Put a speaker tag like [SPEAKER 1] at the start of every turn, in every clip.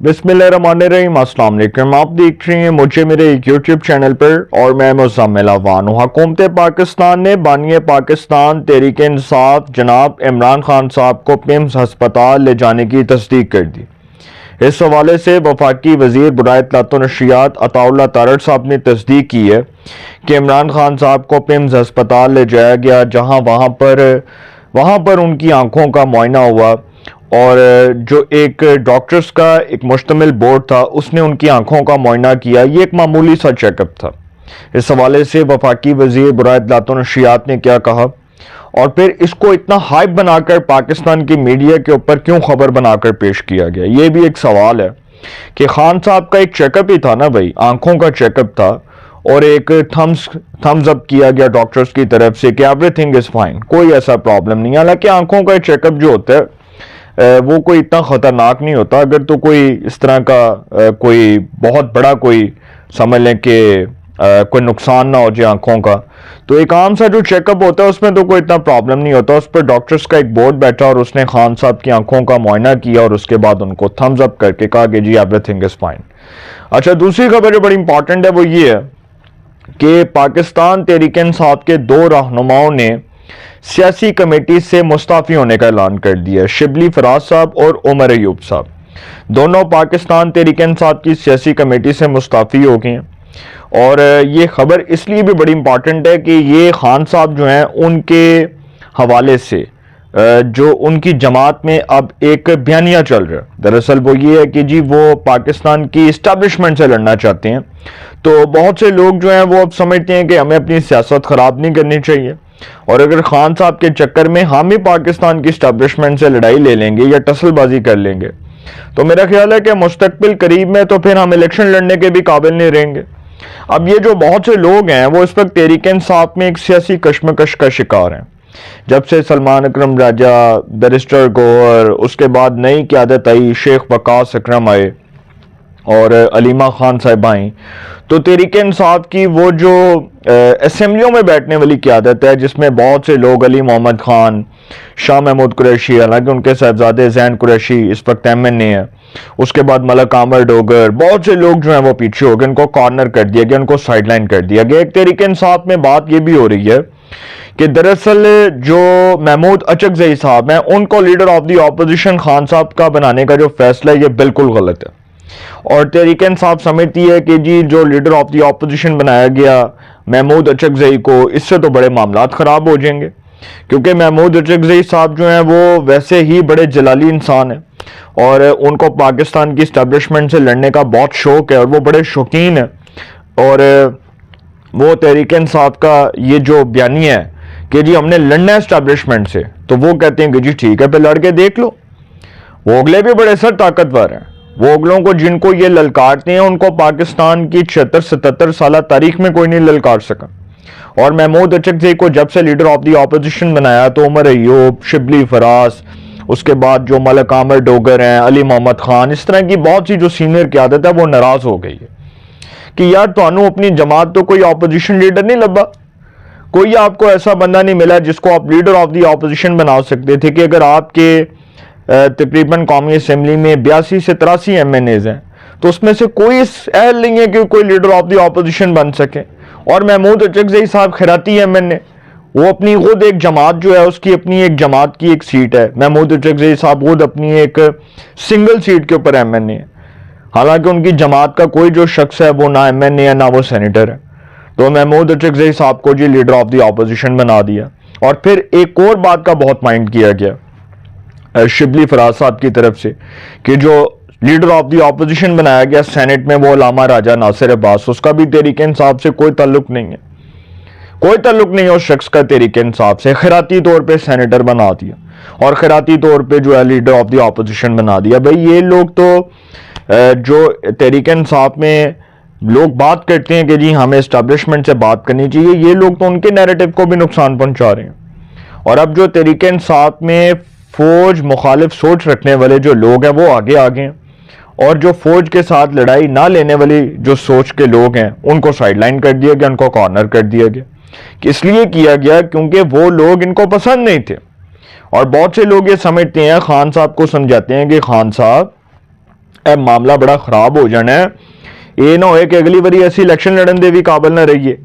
[SPEAKER 1] बिस्मिल्लाहिर्रहमानिर्रहीम। अस्सलाम वालेकुम। आप देख रहे हैं मुझे मेरे एक यूट्यूब चैनल पर और मैं मुज़म्मिल अवान हूँ। हुकूमत पाकिस्तान ने बानी पाकिस्तान तहरीक इंसाफ जनाब इमरान खान साहब को पिम्स हस्पताल ले जाने की तस्दीक कर दी। इस हवाले से वफाकी वज़ीर बराए इत्तलात व नशरियात अताउल्लाह तारड़ साहब ने तस्दीक की है कि इमरान खान साहब को पिम्स हस्पताल ले जाया गया, जहाँ वहाँ पर उनकी आंखों का मुआयना हुआ और जो एक डॉक्टर्स का एक मुश्तमिल बोर्ड था उसने उनकी आंखों का मुआयना किया। ये एक मामूली सा चेकअप था। इस हवाले से वफाकी वज़ीर बराए इत्तलात व नशरियात ने क्या कहा और फिर इसको इतना हाइप बनाकर पाकिस्तान की मीडिया के ऊपर क्यों खबर बनाकर पेश किया गया, ये भी एक सवाल है कि खान साहब का एक चेकअप ही था ना भाई, आंखों का चेकअप था और एक थम्स अप किया गया डॉक्टर्स की तरफ से कि एवरीथिंग इज़ फाइन, कोई ऐसा प्रॉब्लम नहीं। हालांकि आंखों का चेकअप जो होता है वो कोई इतना ख़तरनाक नहीं होता। अगर तो कोई इस तरह का कोई बहुत बड़ा कोई समझ लें कि कोई नुकसान ना हो जाए आंखों का, तो एक आम सा जो चेकअप होता है उसमें तो कोई इतना प्रॉब्लम नहीं होता। उस पर डॉक्टर्स का एक बोर्ड बैठा और उसने खान साहब की आंखों का मुआयना किया और उसके बाद उनको थम्स अप करके कहा कि जी एवरीथिंग इज़ फाइन। अच्छा, दूसरी खबर जो बड़ी इंपॉर्टेंट है वो ये है कि पाकिस्तान तहरीक इंसाफ के दो रहनुमाओं ने सियासी कमेटी से मुस्ताफ़ी होने का ऐलान कर दिया है। शिबली फराज साहब और उमर अयूब साहब दोनों पाकिस्तान तहरीक इंसाफ की सियासी कमेटी से मुस्ताफ़ी हो गए हैं। और ये खबर इसलिए भी बड़ी इंपॉर्टेंट है कि ये खान साहब जो हैं उनके हवाले से जो उनकी जमात में अब एक बयानिया चल रहा है, दरअसल वो ये है कि जी वो पाकिस्तान की इस्टेब्लिशमेंट से लड़ना चाहते हैं। तो बहुत से लोग जो हैं वो अब समझते हैं कि हमें अपनी सियासत ख़राब नहीं करनी चाहिए और अगर खान साहब के चक्कर में हम ही पाकिस्तान की इस्टेब्लिशमेंट से लड़ाई ले लेंगे या टसलबाजी कर लेंगे तो मेरा ख्याल है कि मुस्तकबिल करीब में तो फिर हम इलेक्शन लड़ने के भी काबिल नहीं रहेंगे। अब ये जो बहुत से लोग हैं वो इस वक्त तहरीक इंसाफ में एक सियासी कशमकश का शिकार हैं। जब से सलमान अकरम राजा, बैरिस्टर गौहर, उसके बाद नई क़यादत आई, शेख वकास अकरम आए और अलीमा खान साहिब आई, तो तहरीक इंसाफ की वो जो असेंबलियों में बैठने वाली क़यादत है जिसमें बहुत से लोग, अली मोहम्मद खान, शाह महमूद कुरैशी, हालांकि उनके साहबजादे ज़ैन कुरैशी इस वक्त MNA है, उसके बाद मलक आमर डोगर, बहुत से लोग जो हैं वो पीछे हो गए, उनको कॉर्नर कर दिया गया, उनको साइडलाइन कर दिया गया। एक तहरीक इंसाफ में बात ये भी हो रही है कि दरअसल जो महमूद अचकज़ई साहब हैं उनको leader of the opposition Khan साहब का बनाने का जो फैसला है ये बिल्कुल गलत है और तहरीक इंसाफ समझती है कि जी जो लीडर ऑफ द ऑपोजिशन बनाया गया महमूद अचकज़ई को, इससे तो बड़े मामलात ख़राब हो जाएंगे क्योंकि महमूद अचकज़ई साहब जो हैं वो वैसे ही बड़े जलाली इंसान हैं और उनको पाकिस्तान की इस्टेब्लिशमेंट से लड़ने का बहुत शौक़ है और वो बड़े शौकीन हैं। और वो तहरीक इंसाफ का ये जो बयानिया है कि जी हमने लड़ना है इस्टेब्लिशमेंट से, तो वो कहते हैं कि जी ठीक है फिर लड़ के देख लो। वो अगले भी बड़े सर ताकतवर हैं, वो अगलों को जिनको ये ललकारते हैं उनको पाकिस्तान की 76-77 साल तारीख में कोई नहीं ललकार सका। और महमूद अचकज़ई को जब से लीडर ऑफ द ऑपोजिशन बनाया तो उमर अयूब, शिबली फराज, उसके बाद जो मलक आमर डोगर हैं, अली मोहम्मद खान, इस तरह की बहुत सी जो सीनियर क़यादत है वो नाराज़ हो गई है कि यार तुहानू अपनी जमात तो कोई ऑपोजिशन लीडर नहीं लब्बा, कोई आपको ऐसा बंदा नहीं मिला जिसको आप लीडर ऑफ द ऑपोजिशन बना सकते थे कि अगर आपके तकरीबन कौमी असम्बली में 82 से 83 MNAs हैं तो उसमें से कोई अहल नहीं है कि कोई लीडर ऑफ द ऑपोजिशन बन सके। और महमूद अचकज़ई साहब खैराती MNA, वो अपनी खुद एक जमात जो है उसकी अपनी एक जमात की एक सीट है। महमूद अचकज़ई साहब खुद अपनी एक सिंगल सीट के ऊपर MNA है, हालांकि उनकी जमात का कोई जो शख्स है वो ना MNA है ना वो सेनेटर है। तो महमूद अचकज़ई साहब को जी लीडर ऑफ द ऑपोजिशन बना दिया। और फिर एक और बात का बहुत माइंड किया गया शिबली फराज साहब की तरफ से कि जो लीडर ऑफ द ऑपोजिशन बनाया गया सेनेट में वो अलामा राजा नासिर अब्बास, उसका भी तहरीक इंसाफ से कोई ताल्लुक नहीं है, कोई ताल्लुक नहीं है उस शख्स का तहरीक इंसाफ से। खैराती तौर पे सेनेटर बना दिया और खैराती तौर पे जो है लीडर ऑफ द ऑपोजिशन बना दिया। भाई ये लोग तो जो तहरीक इंसाफ में लोग बात करते हैं कि जी हमें इस्टेब्लिशमेंट से बात करनी चाहिए, ये लोग तो उनके नैरेटिव को भी नुकसान पहुंचा रहे हैं। और अब जो तहरीक इंसाफ में फौज मुखालिफ सोच रखने वाले जो लोग हैं वो आगे आ गए हैं और जो फौज के साथ लड़ाई ना लेने वाली जो सोच के लोग हैं उनको साइडलाइन कर दिया गया, उनको कॉर्नर कर दिया गया। इसलिए किया गया क्योंकि वो लोग इनको पसंद नहीं थे। और बहुत से लोग ये समझते हैं, खान साहब को समझाते हैं कि खान साहब ਇਹ ਮਾਮਲਾ ਬੜਾ ਖਰਾਬ ਹੋ ਜਾਣਾ ਹੈ। ਇਹ ਨਾ ਹੋਏ ਕਿ ਅਗਲੀ ਵਾਰੀ ਅਸੀਂ ਇਲੈਕਸ਼ਨ ਲੜਨ ਦੇ ਵੀ ਕਾਬਿਲ ਨਾ ਰਹੀਏ।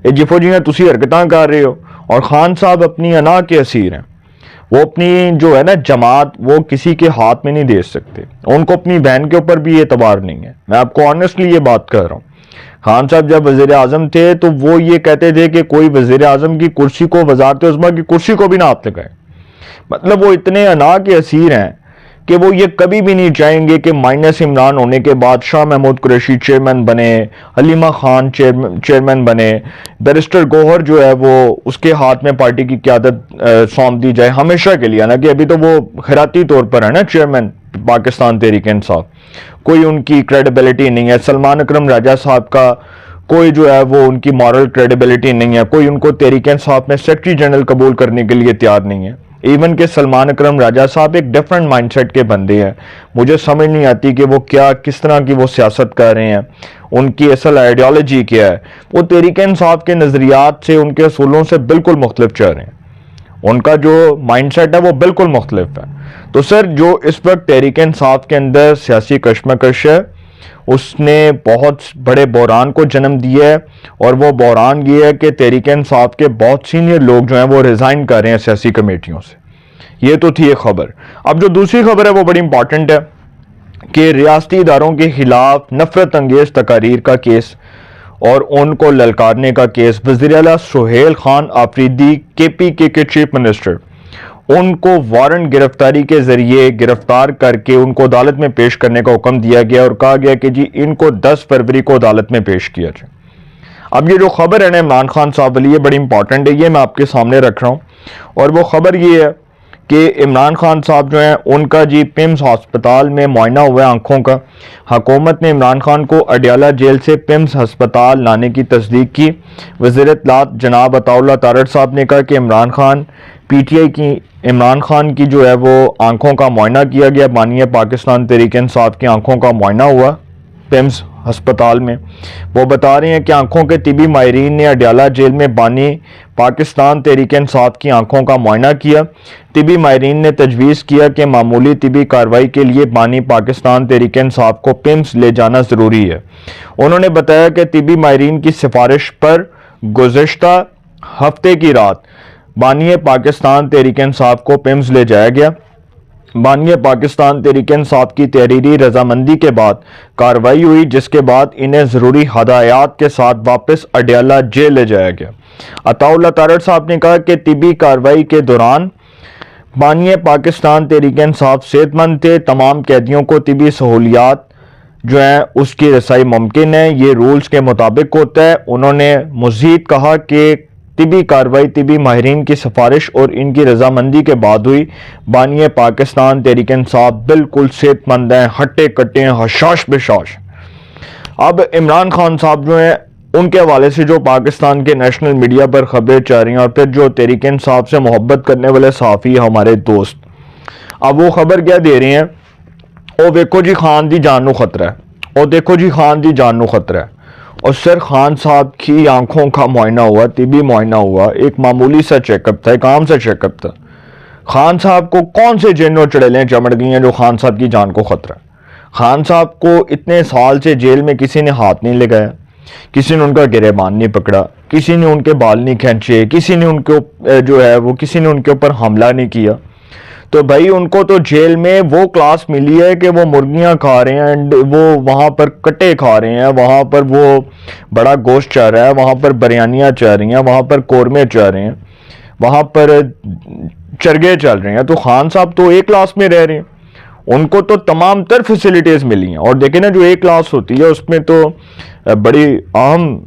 [SPEAKER 1] ਇਹ ਜਿਫੋ ਜਿਹੀਆਂ ਤੁਸੀਂ ਹਰਕਤਾਂ ਕਰ ਰਹੇ ਹੋ, और खान साहब अपनी अना के असीर हैं। वो अपनी जो है ना जमात वो किसी के हाथ में नहीं दे सकते, उनको अपनी बहन के ऊपर भी एतबार नहीं है। मैं आपको ऑनेस्टली ये बात कर रहा हूँ। खान साहब जब वज़ीर आज़म थे तो वो ये कहते थे कि कोई वज़ीर आज़म की कुर्सी को, वज़ारत उज़्मा की कुर्सी को भी ना हाथ लगाए। मतलब वो इतने अना के असीर हैं कि वो ये कभी भी नहीं चाहेंगे कि माइनस इमरान होने के बाद शाह महमूद कुरैशी चेयरमैन बने, हलीमा खान चेयरमैन बने, बैरिस्टर गौहर जो है वो उसके हाथ में पार्टी की क़यादत सौंप दी जाए हमेशा के लिए। हालांकि अभी तो वो खैराती तौर पर है ना चेयरमैन पाकिस्तान तहरीक इंसाफ, कोई उनकी क्रेडिबिलिटी नहीं है। सलमान अकरम राजा साहब का कोई जो है वो उनकी मॉरल क्रेडिबिलिटी नहीं है, कोई उनको तहरीक इंसाफ में सेक्रेटरी जनरल कबूल करने के लिए तैयार नहीं है। इवन के सलमान अकरम राजा साहब एक डिफरेंट माइंडसेट के बंदे हैं। मुझे समझ नहीं आती कि वो क्या, किस तरह की वो सियासत कर रहे हैं, उनकी असल आइडियोलॉजी क्या है। वो तहरीक इंसाफ के नज़रियात से, उनके असूलों से बिल्कुल मुख्तलिफ चल रहे हैं। उनका जो माइंडसेट है वो बिल्कुल मुख्तलिफ है। तो सर जो इस वक्त तहरीक इंसाफ के अंदर सियासी कशमकश है, उसने बहुत बड़े बहरान को जन्म दिया है। और वो बहरान ये है कि तहरीक इंसाफ के बहुत सीनियर लोग जो हैं वो रिज़ाइन कर रहे हैं सियासी कमेटियों से। ये तो थी एक खबर। अब जो दूसरी खबर है वो बड़ी इंपॉर्टेंट है कि रियासती इदारों के खिलाफ नफरत अंगेज तकारीर का केस और उनको ललकारने का केस, वज़ीर आला सुहेल खान आफरीदी KPK के चीफ मिनिस्टर, उनको वारंट गिरफ्तारी के जरिए गिरफ्तार करके उनको अदालत में पेश करने का हुक्म दिया गया और कहा गया कि जी इनको 10 फरवरी को अदालत में पेश किया जाए। अब ये जो खबर है ना इमरान खान साहब वाली, ये बड़ी इंपॉर्टेंट है, ये मैं आपके सामने रख रहा हूँ। और वो खबर ये है कि इमरान खान साहब जो हैं उनका जी पिम्स हस्पताल में मुआयना हुआ है आँखों का। हुकूमत ने इमरान खान को अडियाला जेल से पिम्स हस्पताल लाने की तस्दीक की। वज़ीर इत्तलात जनाब अताउल्लाह तारड़ साहब ने कहा कि इमरान खान की जो है वो आंखों का मुआयना किया गया। बानी पाकिस्तान तहरीक इंसाफ की आंखों का मुआयना हुआ पिम्स हस्पताल में। वो बता रहे हैं कि आंखों के तिबी माहिरीन ने अडियाला जेल में बानी पाकिस्तान तहरीक इंसाफ की आंखों का मुआयना किया। तिबी माहिरीन ने तजवीज़ किया कि मामूली तिबी कार्रवाई के लिए बानी पाकिस्तान तहरीक इंसाफ को पिम्स ले जाना ज़रूरी है। उन्होंने बताया कि तिबी माहिरीन की सिफारिश पर गुज़श्ता हफ्ते की रात बानी पाकिस्तान तहरीक इंसाफ को पिम्स ले जाया गया। बानी पाकिस्तान तहरीक इंसाफ की तहरीरी रजामंदी के बाद कार्रवाई हुई, जिसके बाद इन्हें ज़रूरी हदायत के साथ वापस अडियाला जेल ले जाया गया। अताउल्लाह तारड़ साहब ने कहा कि तिबी कार्रवाई के दौरान बानी पाकिस्तान तहरीक इंसाफ सेहतमंद थे। तमाम कैदियों को तिबी सहूलियात जो है उसकी रसाई मुमकिन है, ये रूल्स के मुताबिक होता है। उन्होंने मज़ीद कहा कि तिबी कार्रवाई तिबी माहिरीन की सिफारिश और इनकी रजामंदी के बाद हुई। बानी पाकिस्तान तहरीक इंसाफ बिल्कुल सेहतमंद हैं, हट्टे कट्टे हैं, हशाश बेशाश। अब इमरान खान साहब जो हैं उनके हवाले से जो पाकिस्तान के नेशनल मीडिया पर खबरें चल रही हैं, और फिर जो तहरीक इंसाफ से मोहब्बत करने वाले सहाफ़ी हमारे दोस्त, अब वो खबर क्या दे रहे हैं, ओ देखो जी खान दी जान नू खतरा है, और देखो जी खान दी जान नू खतरा है। और सर खान साहब की आंखों का मुआयना हुआ, तिबी मुआयना हुआ, एक मामूली सा चेकअप था, एक आम सा चेकअप था। खान साहब को कौन से जिन्न और चुड़ैलें चमड़ गई हैं जो खान साहब की जान को खतरा है। खान साहब को इतने साल से जेल में किसी ने हाथ नहीं लगाया, किसी ने उनका गिरेबान नहीं पकड़ा, किसी ने उनके बाल नहीं खींचे, किसी ने उनके जो है वो किसी ने उनके ऊपर हमला नहीं किया। तो भाई उनको तो जेल में वो क्लास मिली है कि वो मुर्गियां खा रहे हैं, एंड वो वहाँ पर कटे खा रहे हैं, वहाँ पर वो बड़ा गोश्त चल रहा है, वहाँ पर बिरयानियाँ चल रही हैं, वहाँ पर कौरमे चल रहे हैं, वहाँ पर चरगे चल रहे हैं। तो खान साहब तो एक क्लास में रह रहे हैं, उनको तो तमाम तर फैसिलिटीज़ मिली हैं। और देखें ना जो एक क्लास होती है उसमें तो बड़ी अहम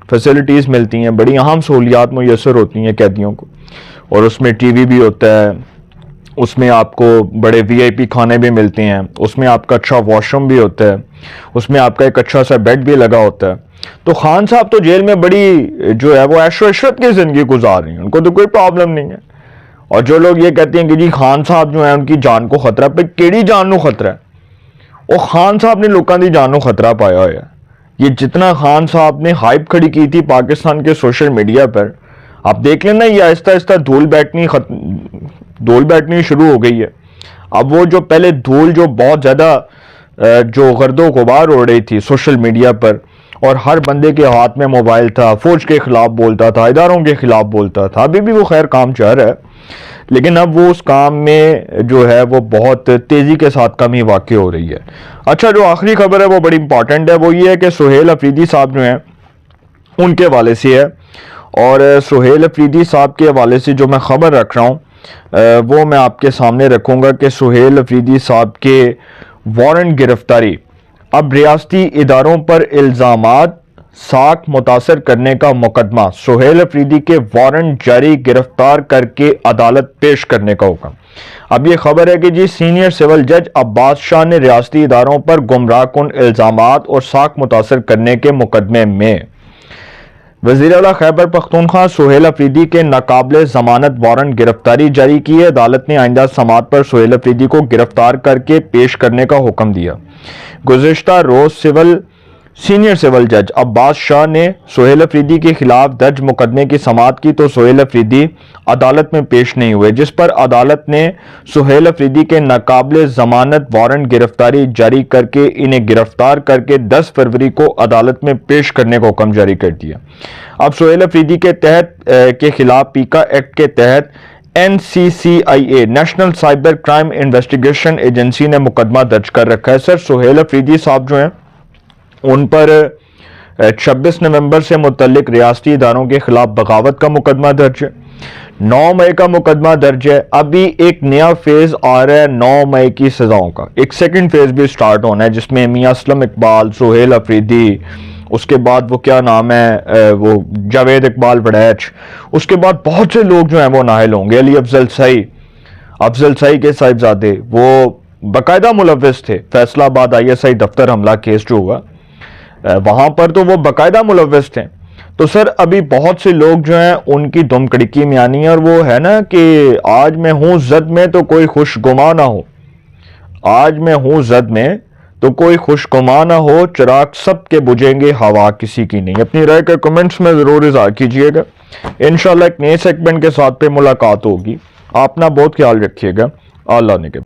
[SPEAKER 1] फैसिलिटीज़ मिलती हैं, बड़ी अहम सहूलियात मुयसर होती हैं कैदियों को। और उसमें TV भी होता है, उसमें आपको बड़े VIP खाने भी मिलते हैं, उसमें आपका अच्छा वॉशरूम भी होता है, उसमें आपका एक अच्छा सा बेड भी लगा होता है। तो खान साहब तो जेल में बड़ी जो है वो ऐशो इशरत की ज़िंदगी गुजार रही हैं, उनको तो कोई प्रॉब्लम नहीं है। और जो लोग ये कहते हैं कि जी खान साहब जो है उनकी जान को खतरा, पे केड़ी जान नू खतरा है, और खान साहब ने लोगों की जान नू खतरा पाया हुआ है। ये जितना खान साहब ने हाइप खड़ी की थी पाकिस्तान के सोशल मीडिया पर, आप देख लेना ये आहिस्ता आहिस्ता धूल बैठनी शुरू हो गई है। अब वो जो पहले धूल जो बहुत ज़्यादा جو گرد و غبار اڑ رہی تھی سوشل میڈیا پر، اور ہر بندے کے ہاتھ میں موبائل تھا، فوج کے خلاف بولتا تھا، اداروں کے خلاف بولتا تھا، ابھی بھی وہ خیر کام چل رہا ہے، لیکن اب وہ اس کام میں جو ہے وہ بہت تیزی کے ساتھ کمی واقع ہو رہی ہے۔ اچھا، جو آخری خبر ہے وہ بڑی امپورٹنٹ ہے، وہ یہ ہے کہ سہیل افریدی صاحب جو ہیں ان کے حوالے سے ہے، اور سہیل افریدی صاحب کے حوالے سے جو میں خبر رکھ رہا ہوں وہ میں آپ کے سامنے رکھوں گا کہ سہیل افریدی صاحب کے وارنٹ گرفتاری، اب ریاستی اداروں پر الزامات، ساکھ متاثر کرنے کا مقدمہ، سہیل افریدی کے وارنٹ جاری، گرفتار کر کے عدالت پیش کرنے کا حکم۔ اب یہ خبر ہے کہ سینئر سول جج عباس شاہ نے ریاستی اداروں پر گمراہ کن الزامات اور ساکھ متاثر کرنے کے مقدمے میں وزیر اعلیٰ خیبر پختونخوا سہیل افریدی کے ناقابل ضمانت وارنٹ گرفتاری جاری کی ہے۔ عدالت نے آئندہ سماعت پر سہیل افریدی کو گرفتار کر کے پیش کرنے کا حکم دیا۔ گزشتہ روز سینئر سول جج عباس شاہ نے سہیل افریدی کے خلاف درج مقدمے کی سماعت کی تو سہیل افریدی عدالت میں پیش نہیں ہوئے، جس پر عدالت نے سہیل افریدی کے ناقابل ضمانت وارنٹ گرفتاری جاری کر کے انہیں گرفتار کر کے 10 فروری کو عدالت میں پیش کرنے کا حکم جاری کر دیا۔ اب سہیل افریدی کے خلاف پیکا ایکٹ کے تحت NCCIA national cyber crime investigation agency نے مقدمہ درج کر رکھا ہے۔ سر سہیل افریدی صاحب جو ہیں ان پر 26 نومبر سے متعلق ریاستی اداروں کے خلاف بغاوت کا مقدمہ درج ہے، 9 مئی کا مقدمہ درج ہے، ابھی ایک نیا فیز آ رہا ہے 9 مئی کی سزاؤں کا، ایک سیکنڈ فیز بھی سٹارٹ ہونا ہے جس میں میاں اسلم اقبال، سہیل افریدی، اس کے بعد وہ کیا نام ہے وہ جاوید اقبال وڑیچ، اس کے بعد بہت سے لوگ جو ہیں وہ نااہل ہوں گے، علی افضل سائی کے صاحبزادے، وہ باقاعدہ ملوث تھے، فیصلہ آباد ISI دفتر حملہ کیس جو ہوا وہاں پر تو وہ باقاعدہ ملوث تھے۔ تو سر ابھی بہت سے لوگ جو ہیں ان کی دم کڑکی میں آنی ہے، اور وہ ہے نا کہ آج میں ہوں زد میں تو کوئی خوش گما نہ ہو، آج میں ہوں زد میں تو کوئی خوش گما نہ ہو، چراغ سب کے بجھیں گے، ہوا کسی کی نہیں۔ اپنی رائے کے کمنٹس میں ضرور اظہار کیجئے گا۔ انشاءاللہ ایک نئے سیگمنٹ کے ساتھ پہ ملاقات ہوگی۔ آپ اپنا بہت خیال رکھیے گا۔ اللہ نے کے